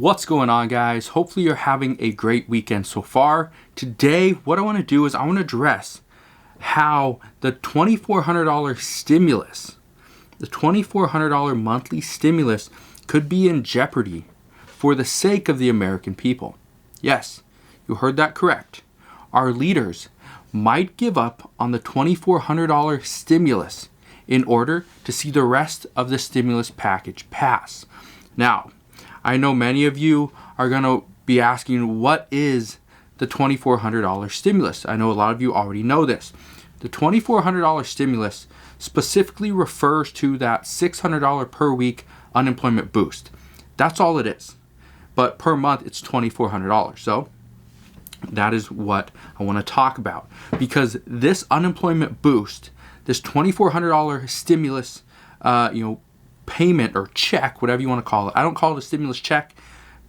What's going on, guys? Hopefully you're having a great weekend so far. Today, what I want to do is I want to address how the $2,400 stimulus, the $2,400 monthly stimulus could be in jeopardy for the sake of the American people. Yes, you heard that correct. Our leaders might give up on the $2,400 stimulus in order to see the rest of the stimulus package pass. Now, I know many of you are going to be asking, what is the $2,400 stimulus? I know a lot of you already know this. The $2,400 stimulus specifically refers to that $600 per week unemployment boost. That's all it is. But per month, it's $2,400. So that is what I want to talk about. Because this unemployment boost, this $2,400 stimulus, payment or check, whatever you want to call it. I don't call it a stimulus check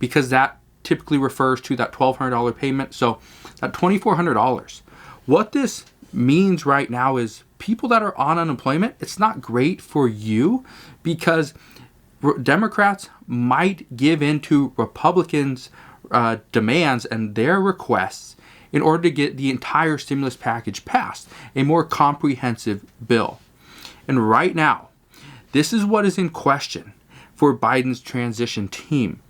because that typically refers to that $1,200 payment. So that $2,400, what this means right now is people that are on unemployment, it's not great for you because Democrats might give in to Republicans' demands and their requests in order to get the entire stimulus package passed, a more comprehensive bill. And right now, this is what is in question for Biden's transition team.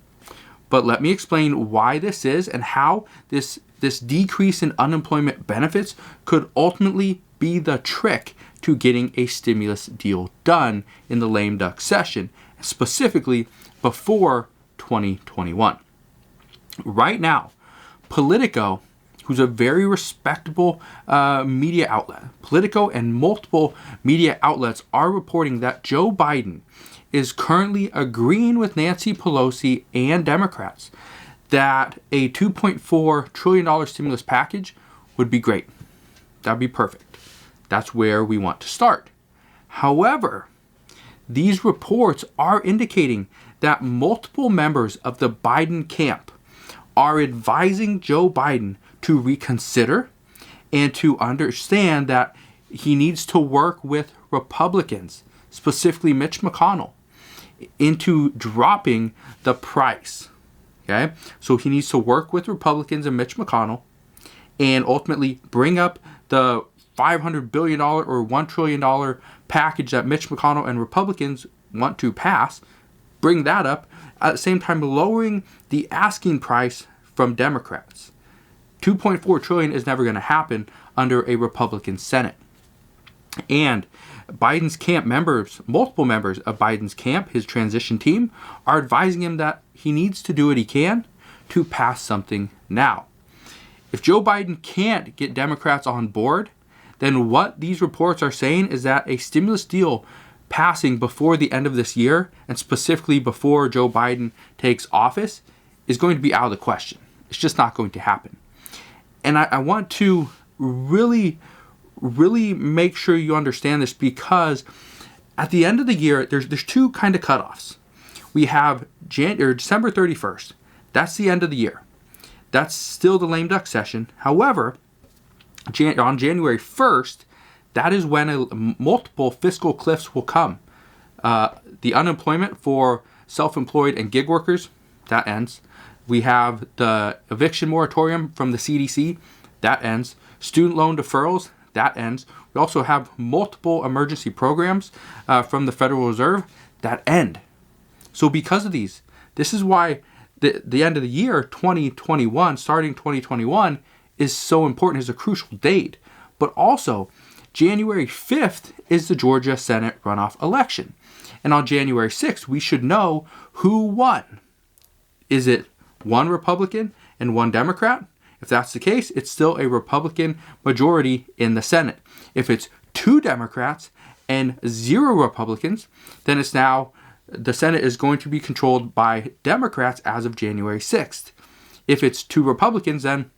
But let me explain why this is and how this decrease in unemployment benefits could ultimately be the trick to getting a stimulus deal done in the lame duck session, specifically before 2021. Right now, Politico, who's a very respectable media outlet. Politico and multiple media outlets are reporting that Joe Biden is currently agreeing with Nancy Pelosi and Democrats that a $2.4 trillion stimulus package would be great. That'd be perfect. That's where we want to start. However, these reports are indicating that multiple members of the Biden camp are advising Joe Biden to reconsider and to understand that he needs to work with Republicans, specifically Mitch McConnell, into dropping the price. Okay? So he needs to work with Republicans and Mitch McConnell and ultimately bring up the $500 billion or $1 trillion package that Mitch McConnell and Republicans want to pass, bring that up, at the same time lowering the asking price from Democrats. $2.4 trillion is never going to happen under a Republican Senate. And Biden's camp members, multiple members of Biden's camp, his transition team, are advising him that he needs to do what he can to pass something now. If Joe Biden can't get Democrats on board, then what these reports are saying is that a stimulus deal passing before the end of this year, and specifically before Joe Biden takes office, is going to be out of the question. It's just not going to happen. And I want to really make sure you understand this, because at the end of the year, there's two kind of cutoffs. We have December 31st. That's the end of the year. That's still the lame duck session. However, on January 1st, that is when multiple fiscal cliffs will come. The unemployment for self-employed and gig workers, that ends. We have the eviction moratorium from the CDC, that ends. Student loan deferrals, that ends. We also have multiple emergency programs from the Federal Reserve that end. So because of these, this is why the end of the year, 2021, starting 2021, is so important, is a crucial date. But also, January 5th is the Georgia Senate runoff election. And on January 6th, we should know who won. Is it one Republican and one Democrat? If that's the case, it's still a Republican majority in the Senate. If it's two Democrats and 0 Republicans, then it's now the Senate is going to be controlled by Democrats as of January 6th. If it's 2 Republicans, then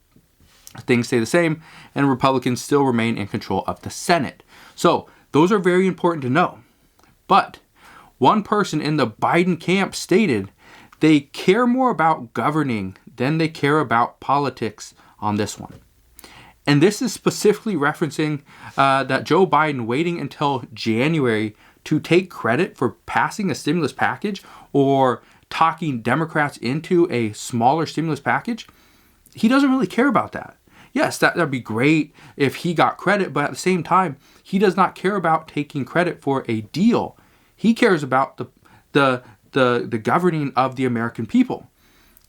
things stay the same and Republicans still remain in control of the Senate. So those are very important to know. But one person in the Biden camp stated they care more about governing than they care about politics on this one. And this is specifically referencing that Joe Biden waiting until January to take credit for passing a stimulus package or talking Democrats into a smaller stimulus package, he doesn't really care about that. Yes, that'd be great if he got credit, but at the same time, he does not care about taking credit for a deal. He cares about the governing of the American people,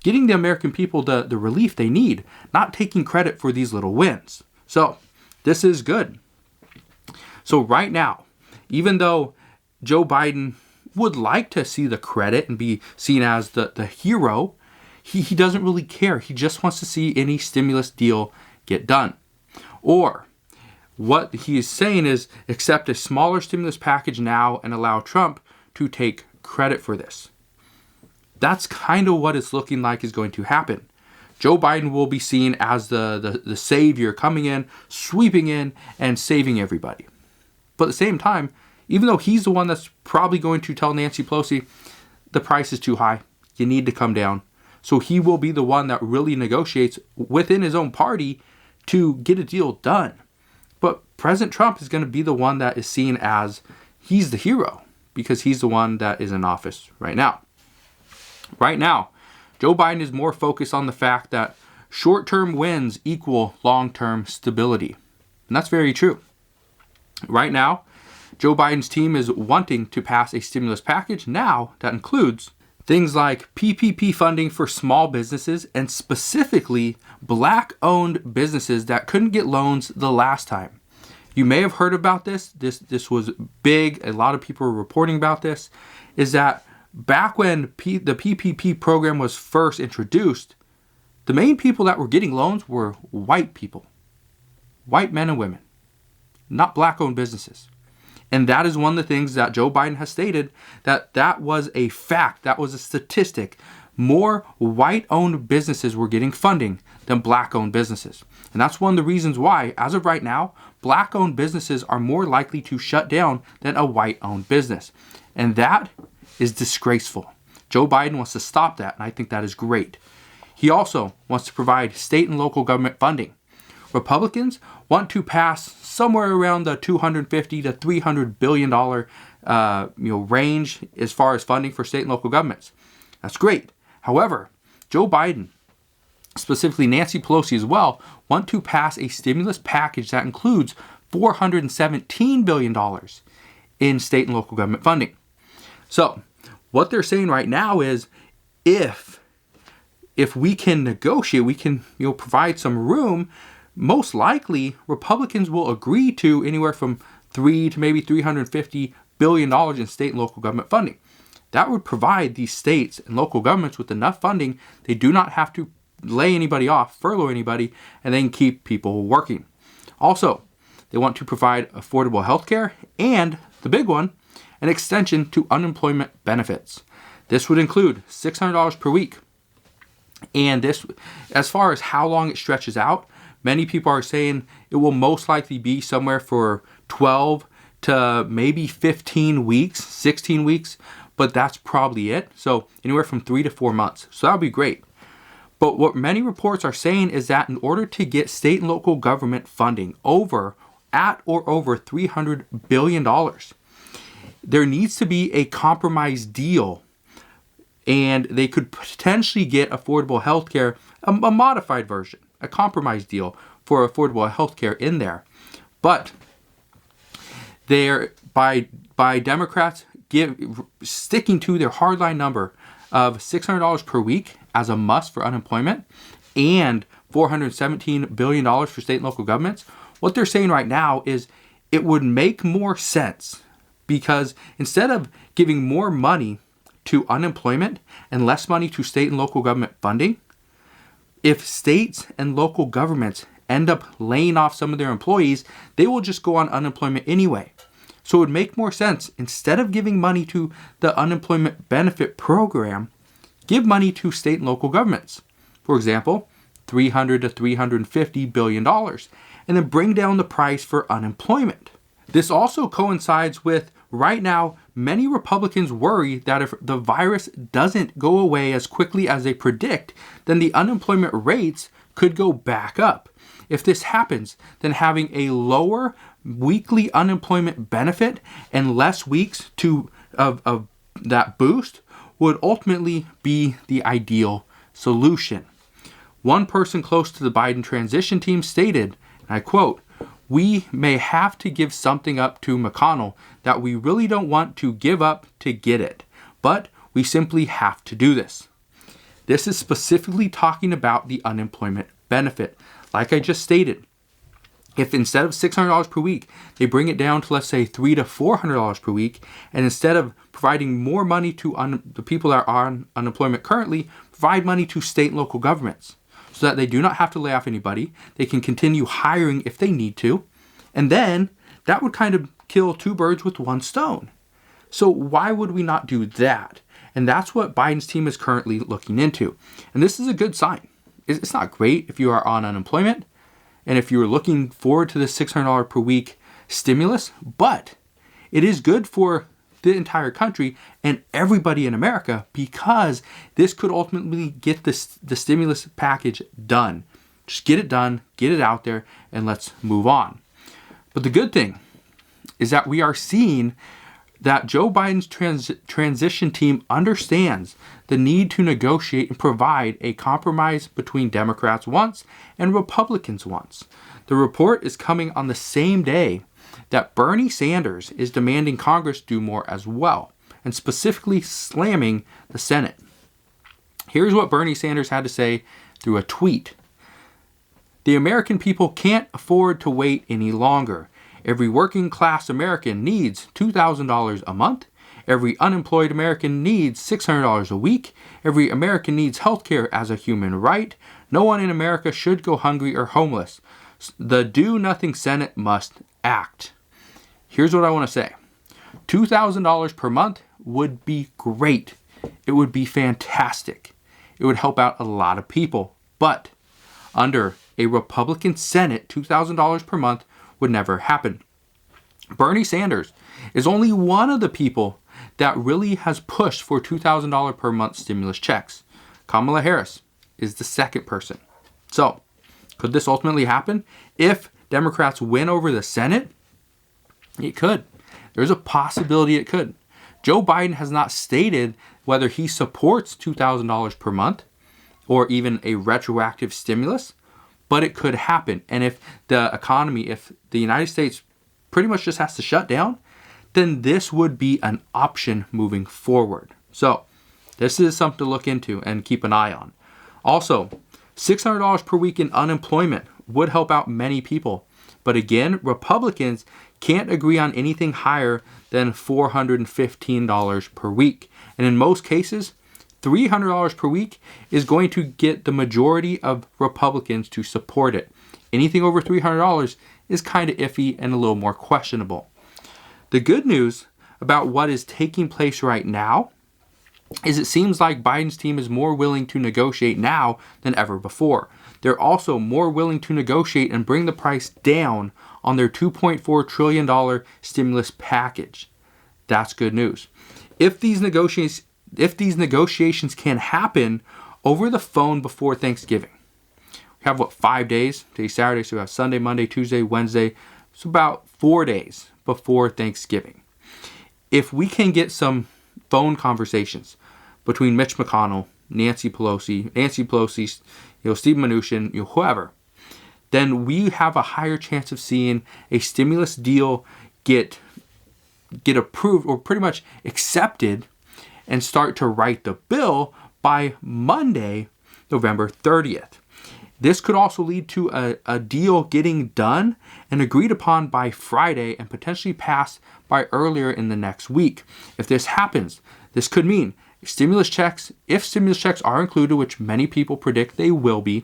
getting the American people the relief they need, not taking credit for these little wins. So this is good. So right now, even though Joe Biden would like to see the credit and be seen as the hero, he doesn't really care. He just wants to see any stimulus deal get done. Or what he is saying is accept a smaller stimulus package now and allow Trump to take credit for this. That's kind of what it's looking like is going to happen. Joe Biden will be seen as the savior coming in, sweeping in, and saving everybody. But at the same time, even though he's the one that's probably going to tell Nancy Pelosi, the price is too high, you need to come down. So he will be the one that really negotiates within his own party to get a deal done. But President Trump is going to be the one that is seen as he's the hero because he's the one that is in office right now. Right now, Joe Biden is more focused on the fact that short-term wins equal long-term stability. And that's very true. Right now, Joe Biden's team is wanting to pass a stimulus package now that includes things like PPP funding for small businesses and specifically Black-owned businesses that couldn't get loans the last time. You may have heard about this. This was big. A lot of people were reporting about this. Is that back when the PPP program was first introduced, the main people that were getting loans were white people, white men and women, not Black-owned businesses. And that is one of the things that Joe Biden has stated, that was a fact, that was a statistic. More white-owned businesses were getting funding than Black-owned businesses. And that's one of the reasons why, as of right now, Black-owned businesses are more likely to shut down than a white-owned business. And that is disgraceful. Joe Biden wants to stop that, and I think that is great. He also wants to provide state and local government funding. Republicans want to pass somewhere around the $250 to $300 billion range as far as funding for state and local governments. That's great. However, Joe Biden, specifically Nancy Pelosi as well, want to pass a stimulus package that includes $417 billion in state and local government funding. So what they're saying right now is if we can negotiate, we can provide some room, most likely Republicans will agree to anywhere from $3 to maybe $350 billion in state and local government funding. That would provide these states and local governments with enough funding. They do not have to lay anybody off, furlough anybody, and then keep people working. Also, they want to provide affordable health care and, the big one, an extension to unemployment benefits. This would include $600 per week. And this, as far as how long it stretches out, many people are saying it will most likely be somewhere for 12 to maybe 15 weeks, 16 weeks, but that's probably it. So anywhere from 3 to 4 months. So that would be great. But what many reports are saying is that in order to get state and local government funding over $300 billion, there needs to be a compromise deal. And they could potentially get affordable health care, a modified version, a compromise deal for affordable health care in there. But they're by Democrats sticking to their hardline number of $600 per week as a must for unemployment and $417 billion for state and local governments. What they're saying right now is it would make more sense because instead of giving more money to unemployment and less money to state and local government funding, if states and local governments end up laying off some of their employees, they will just go on unemployment anyway. So it would make more sense, instead of giving money to the unemployment benefit program, give money to state and local governments. For example, $300 to $350 billion, and then bring down the price for unemployment. This also coincides with, right now, many Republicans worry that if the virus doesn't go away as quickly as they predict, then the unemployment rates could go back up. If this happens, then having a lower weekly unemployment benefit and less weeks of that boost would ultimately be the ideal solution. One person close to the Biden transition team stated, and I quote, "We may have to give something up to McConnell that we really don't want to give up to get it, but we simply have to do this." This is specifically talking about the unemployment benefit. Like I just stated, if instead of $600 per week, they bring it down to, let's say, $300 to $400 per week, and instead of providing more money to the people that are on unemployment currently, provide money to state and local governments so that they do not have to lay off anybody. They can continue hiring if they need to. And then that would kind of kill two birds with one stone. So why would we not do that? And that's what Biden's team is currently looking into. And this is a good sign. It's not great if you are on unemployment and if you're looking forward to this $600 per week stimulus, but it is good for the entire country and everybody in America because this could ultimately get the stimulus package done. Just get it done, get it out there, and let's move on. But the good thing is that we are seeing that Joe Biden's transition team understands the need to negotiate and provide a compromise between Democrats once and Republicans once. The report is coming on the same day that Bernie Sanders is demanding Congress do more as well, and specifically slamming the Senate. Here's what Bernie Sanders had to say through a tweet. "The American people can't afford to wait any longer. Every working class American needs $2,000 a month. Every unemployed American needs $600 a week. Every American needs health care as a human right. No one in America should go hungry or homeless. The do-nothing Senate must act." Here's what I want to say. $2,000 per month would be great. It would be fantastic. It would help out a lot of people. But under a Republican Senate, $2,000 per month would never happen. Bernie Sanders is only one of the people that really has pushed for $2,000 per month stimulus checks. Kamala Harris is the second person. So, could this ultimately happen? If Democrats win over the Senate, it could. There's a possibility it could. Joe Biden has not stated whether he supports $2,000 per month or even a retroactive stimulus, but it could happen. And if the economy, if the United States pretty much just has to shut down, then this would be an option moving forward. So this is something to look into and keep an eye on. Also, $600 per week in unemployment would help out many people. But again, Republicans can't agree on anything higher than $415 per week. And in most cases, $300 per week is going to get the majority of Republicans to support it. Anything over $300 is kind of iffy and a little more questionable. The good news about what is taking place right now is it seems like Biden's team is more willing to negotiate now than ever before. They're also more willing to negotiate and bring the price down on their $2.4 trillion stimulus package. That's good news. If these negotiations can happen over the phone before Thanksgiving, we have 5 days? Today's Saturday, so we have Sunday, Monday, Tuesday, Wednesday. It's about 4 days before Thanksgiving. If we can get some phone conversations between Mitch McConnell, Nancy Pelosi, Steve Mnuchin, whoever, then we have a higher chance of seeing a stimulus deal get approved or pretty much accepted and start to write the bill by Monday, November 30th. This could also lead to a deal getting done and agreed upon by Friday and potentially passed by earlier in the next week. If this happens, this could mean stimulus checks, if stimulus checks are included, which many people predict they will be.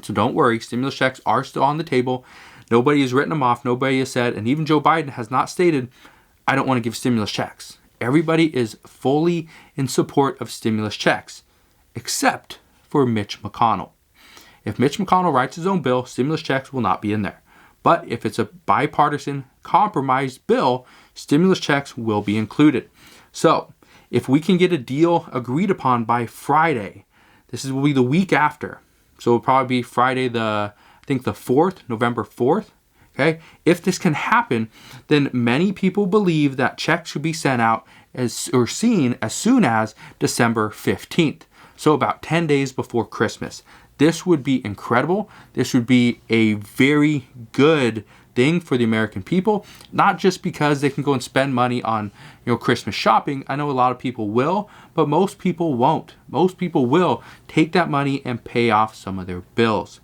So don't worry, stimulus checks are still on the table. Nobody has written them off. Nobody has said, and even Joe Biden has not stated, I don't want to give stimulus checks. Everybody is fully in support of stimulus checks, except for Mitch McConnell. If Mitch McConnell writes his own bill, stimulus checks will not be in there. But if it's a bipartisan compromised bill, stimulus checks will be included. So if we can get a deal agreed upon by Friday, this will be the week after. So it'll probably be Friday the 4th, November 4th. Okay. If this can happen, then many people believe that checks should be sent out seen as soon as December 15th. So about 10 days before Christmas. This would be incredible. This would be a very good thing for the American people, not just because they can go and spend money on, Christmas shopping. I know a lot of people will, but most people won't. Most people will take that money and pay off some of their bills.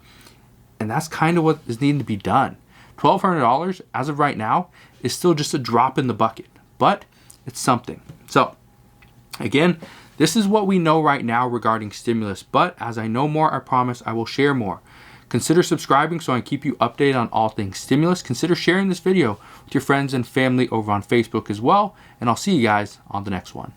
And that's kind of what is needing to be done. $1,200 as of right now is still just a drop in the bucket, but it's something. So again, this is what we know right now regarding stimulus, but as I know more, I promise I will share more. Consider subscribing so I can keep you updated on all things stimulus. Consider sharing this video with your friends and family over on Facebook as well, and I'll see you guys on the next one.